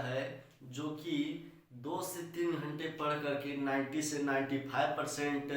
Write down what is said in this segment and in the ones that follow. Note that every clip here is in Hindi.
है जो कि 2 से 3 घंटे पढ़ करके 90 से 95%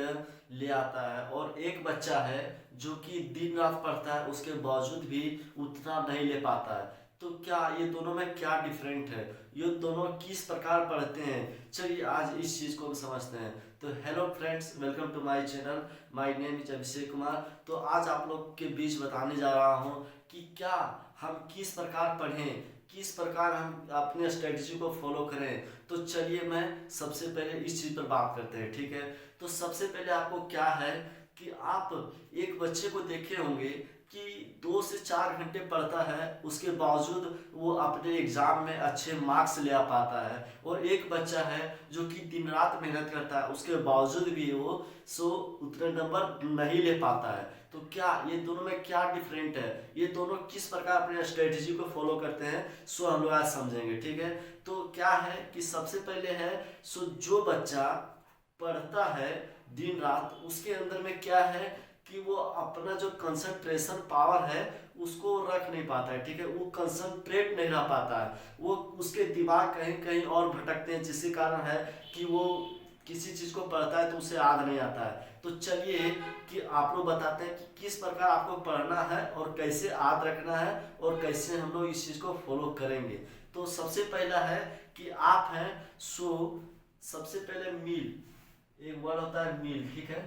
ले आता है, और एक बच्चा है जो कि दिन रात पढ़ता है उसके बावजूद भी उतना नहीं ले पाता है। तो क्या ये दोनों में क्या डिफरेंट है, ये दोनों किस प्रकार पढ़ते हैं, चलिए आज इस चीज़ को हम समझते हैं। तो hello friends, welcome to my channel. My name is Abhishek Kumar. तो आज आप लोग के बीच बताने जा रहा हूँ कि क्या हम किस प्रकार पढ़ें, किस प्रकार हम अपने स्ट्रेटजी को फॉलो करें। तो चलिए मैं सबसे पहले इस चीज़ पर बात करते हैं, ठीक है। तो सबसे पहले आपको क्या है कि आप एक बच्चे को देखे होंगे कि 2 से 4 घंटे पढ़ता है, उसके बावजूद वो अपने एग्जाम में अच्छे मार्क्स ले आ पाता है, और एक बच्चा है जो कि दिन रात मेहनत करता है उसके बावजूद भी वो उतने नंबर नहीं ले पाता है। तो क्या ये दोनों में क्या डिफरेंट है, ये दोनों किस प्रकार अपने स्ट्रेटजी को फॉलो करते हैं, सो हम लोग आज समझेंगे, ठीक है। तो क्या है कि सबसे पहले है जो बच्चा पढ़ता है दिन रात, उसके अंदर में क्या है कि वो अपना जो कंसंट्रेशन पावर है उसको रख नहीं पाता है, ठीक है। वो कंसंट्रेट नहीं रह पाता है, वो उसके दिमाग कहीं कहीं और भटकते हैं, जिसके कारण है कि वो किसी चीज़ को पढ़ता है तो उसे याद नहीं आता है। तो चलिए कि आप लोग बताते हैं कि किस प्रकार आपको पढ़ना है और कैसे याद रखना है और कैसे हम लोग इस चीज़ को फॉलो करेंगे। तो सबसे पहला है कि आप हैं सबसे पहले मील, एक वर्ड होता है मील, ठीक है।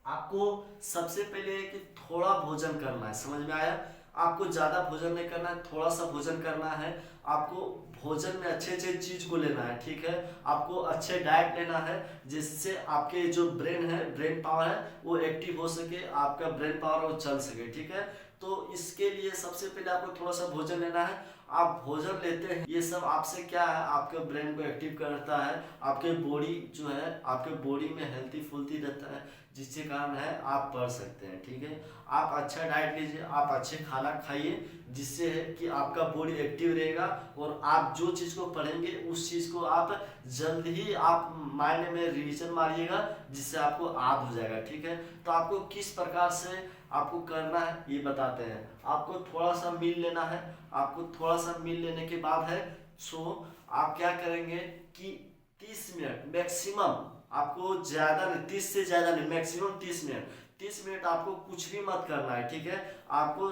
आपको सबसे पहले कि थोड़ा भोजन करना है, समझ में आया। आपको ज़्यादा भोजन नहीं करना है, थोड़ा सा भोजन करना है। आपको भोजन में अच्छे अच्छे चीज़ को लेना है, ठीक है। आपको अच्छे डाइट लेना है जिससे आपके जो ब्रेन है, ब्रेन पावर है वो एक्टिव हो सके, आपका ब्रेन पावर वो चल सके, ठीक है। तो इसके लिए सबसे पहले आपको थोड़ा सा भोजन लेना है। आप भोजन लेते हैं, ये सब आपसे क्या है, आपके ब्रेन को एक्टिव करता है, आपके बॉडी जो है आपके बॉडी में हेल्थी फुल्ती रहता है, जिसके कारण है आप पढ़ सकते हैं, ठीक है। आप अच्छा डाइट लीजिए, आप अच्छे खाना खाइए, जिससे है कि आपका बॉडी एक्टिव रहेगा, और आप जो चीज़ को पढ़ेंगे उस चीज़ को आप जल्द ही आप माइंड में रिवीजन मारिएगा, जिससे आपको याद हो जाएगा, ठीक है। तो आपको किस प्रकार से आपको करना है ये बताते हैं। आपको थोड़ा सा मील लेना है। आपको थोड़ा सा मील लेने के बाद है आप क्या करेंगे कि 30 मिनट मैक्सिमम, आपको ज़्यादा नहीं, 30 से ज़्यादा नहीं, मैक्सिमम 30 मिनट, 30 मिनट आपको कुछ भी मत करना है, ठीक है। आपको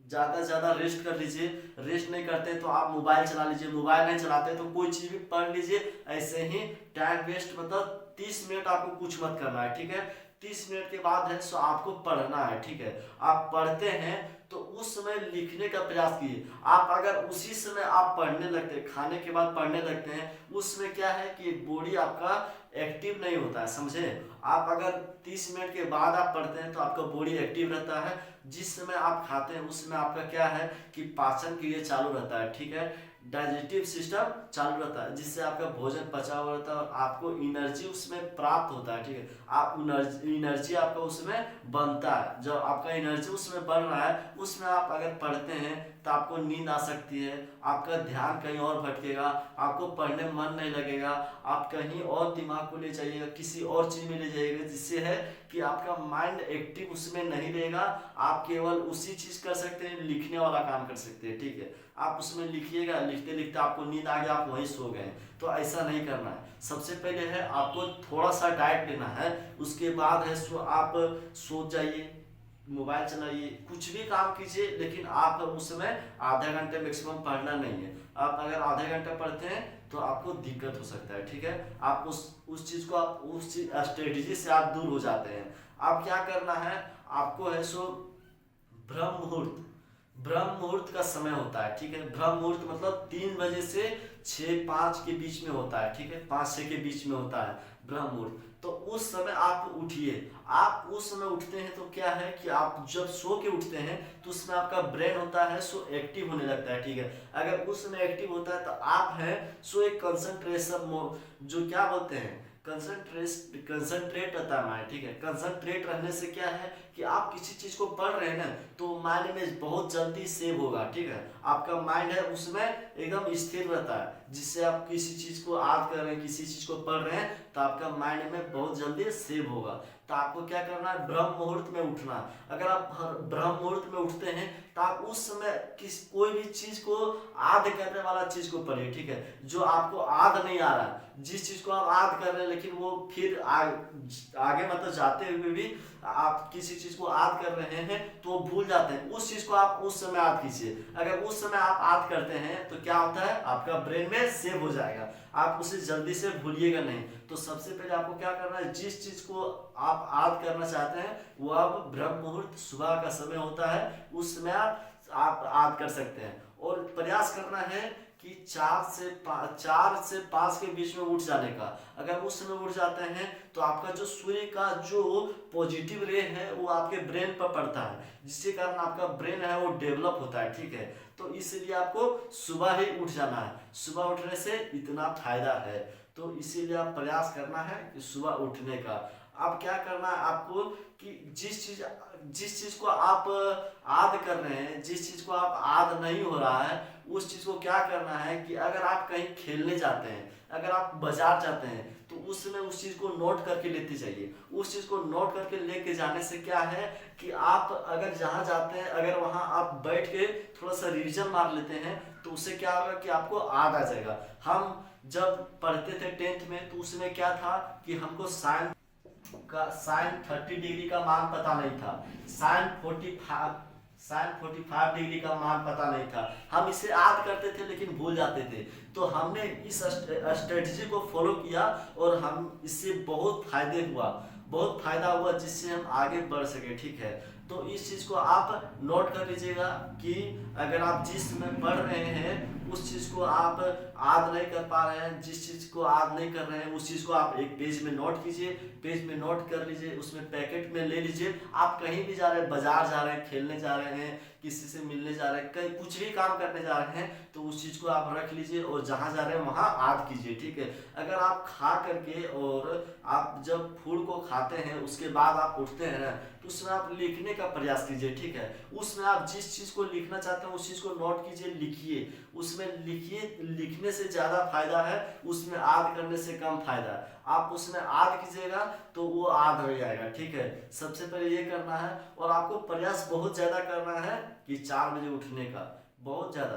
ज़्यादा से ज़्यादा रेस्ट कर लीजिए। रेस्ट नहीं करते तो आप मोबाइल चला लीजिए, मोबाइल नहीं चलाते तो कोई चीज़ भी पढ़ लीजिए। ऐसे ही टाइम वेस्ट, मतलब 30 मिनट आपको कुछ मत करना है, ठीक है। 30 मिनट के बाद है आपको पढ़ना है, ठीक है। आप पढ़ते हैं तो उस समय लिखने का प्रयास कीजिए। आप अगर उसी समय आप पढ़ने लगते हैं, खाने के बाद पढ़ने लगते हैं, उसमें क्या है कि बॉडी आपका एक्टिव नहीं होता है, समझे। आप अगर 30 मिनट के बाद आप पढ़ते हैं तो आपका बॉडी एक्टिव रहता है। जिस समय आप खाते हैं उस समय आपका क्या है कि पाचन क्रिया चालू रहता है, ठीक है। डाइजेस्टिव सिस्टम चालू रहता है, जिससे आपका भोजन पचा हुआ रहता है और आपको एनर्जी उसमें प्राप्त होता है, ठीक है। आप एनर्जी आपका उसमें बनता है। जब आपका एनर्जी उसमें बन रहा है, उसमें आप अगर पढ़ते हैं तो आपको नींद आ सकती है, आपका ध्यान कहीं और भटकेगा, आपको पढ़ने में मन नहीं लगेगा, आप कहीं और दिमाग को ले जाइएगा, किसी और चीज़ में ले जाइएगा, जिससे है कि आपका माइंड एक्टिव उसमें नहीं रहेगा। आप केवल उसी चीज़ कर सकते हैं, लिखने वाला काम कर सकते हैं, ठीक है। आप उसमें लिखिएगा, लिखते लिखते आपको नींद आ गया, आप वहीं सो गए। तो ऐसा नहीं करना है। सबसे पहले है आपको थोड़ा सा डाइट लेना है, उसके बाद है आप सो जाइए, मोबाइल चलाइए, कुछ भी काम कीजिए, लेकिन आप उस समय आधा घंटे मैक्सिमम पढ़ना नहीं है। आप अगर आधे घंटे पढ़ते हैं तो आपको दिक्कत हो सकता है, ठीक है। आप उस चीज़ को, आप उस स्ट्रेटजी से आप दूर हो जाते हैं। आप क्या करना है, आपको है ब्रह्म मुहूर्त, ब्रह्म मुहूर्त का समय होता है, ठीक है। ब्रह्म मुहूर्त मतलब 3 बजे से 6-5 के बीच में होता है, ठीक है। 5-6 के बीच में होता है ब्रह्म मुहूर्त। तो उस समय आप उठिए। आप उस समय उठते हैं तो क्या है कि आप जब सो के उठते हैं तो उसमें आपका ब्रेन होता है एक्टिव होने लगता है, ठीक है। अगर उस समय एक्टिव होता है तो आप हैं एक कंसंट्रेशन, जो क्या बोलते हैं, कंसंट्रेट रहता है माइंड, ठीक है। कंसंट्रेट रहने से क्या है कि आप किसी चीज़ को पढ़ रहे हैं ना तो माइंड में बहुत जल्दी सेव होगा, ठीक है। आपका माइंड है उसमें एकदम स्थिर रहता है। जिससे आप किसी चीज को याद कर रहे हैं, किसी चीज को पढ़ रहे हैं, तो आपका माइंड में बहुत जल्दी सेव होगा। तो आपको क्या करना है, ब्रह्म मुहूर्त में उठना। अगर आप ब्रह्म मुहूर्त में उठते हैं तो आप उस समय कोई भी चीज को याद करने वाला चीज को पढ़िए, ठीक है। जो आपको याद नहीं आ रहा, जिस चीज को आप याद कर रहे हैं लेकिन वो फिर आगे मतलब जाते हुए भी आप किसी चीज को याद कर रहे हैं तो वो भूल जाते हैं, उस चीज को आप उस समय याद कीजिए। अगर उस समय आप याद करते हैं तो क्या होता है, आपका ब्रेन में सेव हो जाएगा, आप उसे जल्दी से भूलिएगा नहीं। तो सबसे पहले आपको क्या करना है, जिस चीज को आप याद करना चाहते हैं वो अब ब्रह्म मुहूर्त सुबह का समय होता है, उस समय आप याद कर सकते हैं। और प्रयास करना है कि 4 से 5 के बीच में उठ जाने का। अगर उस समय उठ जाते हैं तो आपका जो सूर्य का जो पॉजिटिव रे है वो आपके ब्रेन पर पड़ता है, जिसके कारण आपका ब्रेन है वो डेवलप होता है, ठीक है। तो इसलिए आपको सुबह ही उठ जाना है, सुबह उठने से इतना फायदा है। तो इसीलिए आप प्रयास करना है कि सुबह उठने का। अब क्या करना है आपको कि जिस चीज को आप याद कर रहे हैं, जिस चीज को आप याद नहीं हो रहा है, उस चीज को क्या करना है कि अगर आप कहीं खेलने जाते हैं, अगर आप बाजार जाते हैं तो उस समय उस चीज को नोट करके लेते जाइए। उस चीज को नोट करके लेके जाने से क्या है कि आप अगर जहाँ जाते हैं अगर वहाँ आप बैठ के थोड़ा सा रिवीजन मार लेते हैं तो उससे क्या होगा कि आपको याद आ जाएगा। हम जब पढ़ते थे 10th में तो उसमें क्या था कि हमको साइन 30 डिग्री का मान पता नहीं था, साइन 45 डिग्री का मान पता नहीं था, हम इसे याद करते थे लेकिन भूल जाते थे। तो हमने इस स्ट्रेटजी को फॉलो किया और हम इससे बहुत फायदा हुआ जिससे हम आगे बढ़ सके, ठीक है। तो इस चीज को आप नोट कर लीजिएगा कि अगर आप जिस समय पढ़ रहे हैं उस चीज को आप याद नहीं कर पा रहे हैं, जिस चीज को याद नहीं कर रहे हैं उस चीज को आप एक पेज में नोट कीजिए, पेज में नोट कर लीजिए, उसमें पैकेट में ले लीजिए। आप कहीं भी जा रहे हैं, बाजार जा रहे हैं, खेलने जा रहे हैं, किसी से मिलने जा रहे हैं, कहीं कुछ भी काम करने जा रहे हैं तो उस चीज को आप रख लीजिए और जहां जा रहे हैं वहां याद कीजिए, ठीक है। अगर आप खा करके और आप जब फूड को खाते हैं उसके बाद आप उठते हैं ना तो उसमें आप लिखने का प्रयास कीजिए, ठीक है। उसमें आप जिस चीज को लिखना चाहते हैं उस चीज को नोट कीजिए, लिखिए, उसमें लिखिए। लिखने से ज्यादा फायदा है, उसमें याद करने से कम फायदा है। आप उसमें याद कीजिएगा तो वो याद हो जाएगा, ठीक है। सबसे पहले ये करना है और आपको प्रयास बहुत ज्यादा करना है कि 4 बजे उठने का, बहुत ज्यादा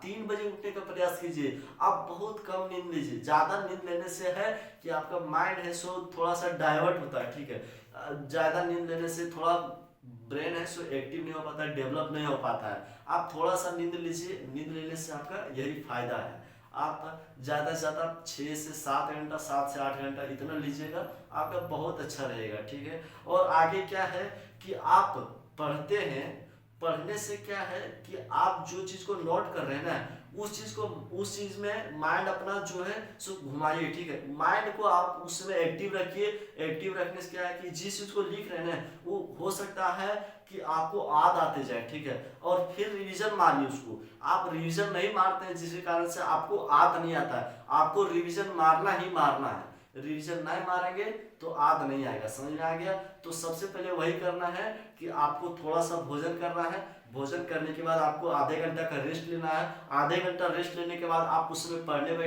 3 बजे उठने का प्रयास कीजिए। आप बहुत कम नींद लीजिए, ज्यादा नींद लेने से है कि आपका माइंड है सो थोड़ा सा डाइवर्ट होता है, ठीक है। ज्यादा नींद लेने से थोड़ा ब्रेन है सो एक्टिव नहीं हो पाता है, डेवलप नहीं हो पाता है। आप थोड़ा सा नींद लीजिए, नींद लेने से आपका यही फायदा है। आप ज़्यादा से ज़्यादा 6 से 7 घंटा, 7 से 8 घंटा इतना लीजिएगा, आपका बहुत अच्छा रहेगा, ठीक है। और आगे क्या है कि आप पढ़ते हैं, पढ़ने से क्या है कि आप जो चीज़ को नोट कर रहे हैं ना उस चीज में माइंड अपना जो है सो घुमाइए, ठीक है। माइंड को आप उस समय एक्टिव रखिए। एक्टिव रखने से क्या है कि जिस चीज को लिख रहे हैं वो हो सकता है कि आपको याद आते जाए, ठीक है। और फिर रिवीजन मारिए उसको। आप रिवीजन नहीं मारते हैं जिसके कारण से आपको याद नहीं आता है। आपको रिवीजन मारना ही मारना है, रिवीजन नहीं मारेंगे तो याद नहीं आएगा। समझ में आ गया? तो सबसे पहले वही करना है कि आपको थोड़ा सा भोजन करना है। भोजन करने के बाद आपको आधे घंटा का रेस्ट लेना है। आधे घंटा रेस्ट लेने के बाद आप उसमें पढ़ने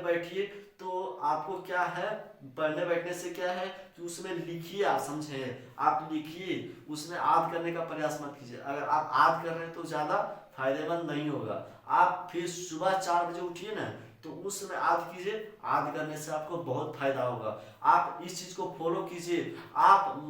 बैठिए। तो आपको क्या है, पढ़ने बैठने से क्या है कि उसमें लिखिए, आप समझे, आप लिखिए, उसमें याद करने का प्रयास मत कीजिए। अगर आप याद कर रहे हैं तो ज़्यादा फायदेमंद नहीं होगा। आप फिर सुबह 4 बजे उठिए ना, तो उस समय याद कीजिए। याद करने से आपको बहुत फायदा होगा। आप इस चीज को फॉलो कीजिए। आप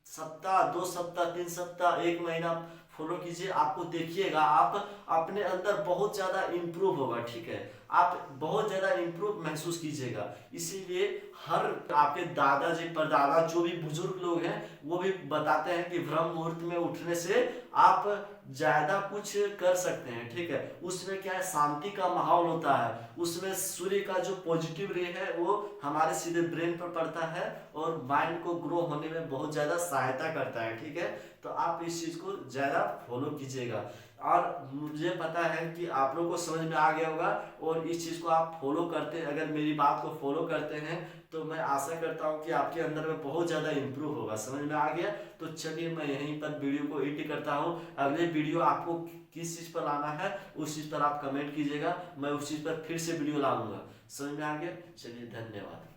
सप्ताह, 2 सप्ताह, 3 सप्ताह, 1 महीना फॉलो कीजिए। आपको देखिएगा आप अपने अंदर बहुत ज्यादा इंप्रूव होगा, ठीक है। आप बहुत ज्यादा इंप्रूव महसूस कीजिएगा। इसीलिए हर आपके दादाजी परदादा जो भी बुजुर्ग लोग हैं वो भी बताते हैं कि ब्रह्म मुहूर्त में उठने से आप ज्यादा कुछ कर सकते हैं, ठीक है। उसमें क्या है, शांति का माहौल होता है। उसमें सूर्य का जो पॉजिटिव रे है वो हमारे सीधे ब्रेन पर पड़ता है और माइंड को ग्रो होने में बहुत ज्यादा सहायता करता है, ठीक है। तो आप इस चीज को ज्यादा फॉलो कीजिएगा। और मुझे पता है कि आप लोग को समझ में आ गया होगा और इस चीज़ को आप फॉलो करते हैं, अगर मेरी बात को फॉलो करते हैं तो मैं आशा करता हूँ कि आपके अंदर में बहुत ज़्यादा इम्प्रूव होगा। समझ में आ गया? तो चलिए मैं यहीं पर वीडियो को एडिट करता हूँ। अगले वीडियो आपको किस चीज़ पर लाना है उस चीज़ पर आप कमेंट कीजिएगा, मैं उस चीज़ पर फिर से वीडियो लाऊंगा। समझ में आ गया? चलिए धन्यवाद।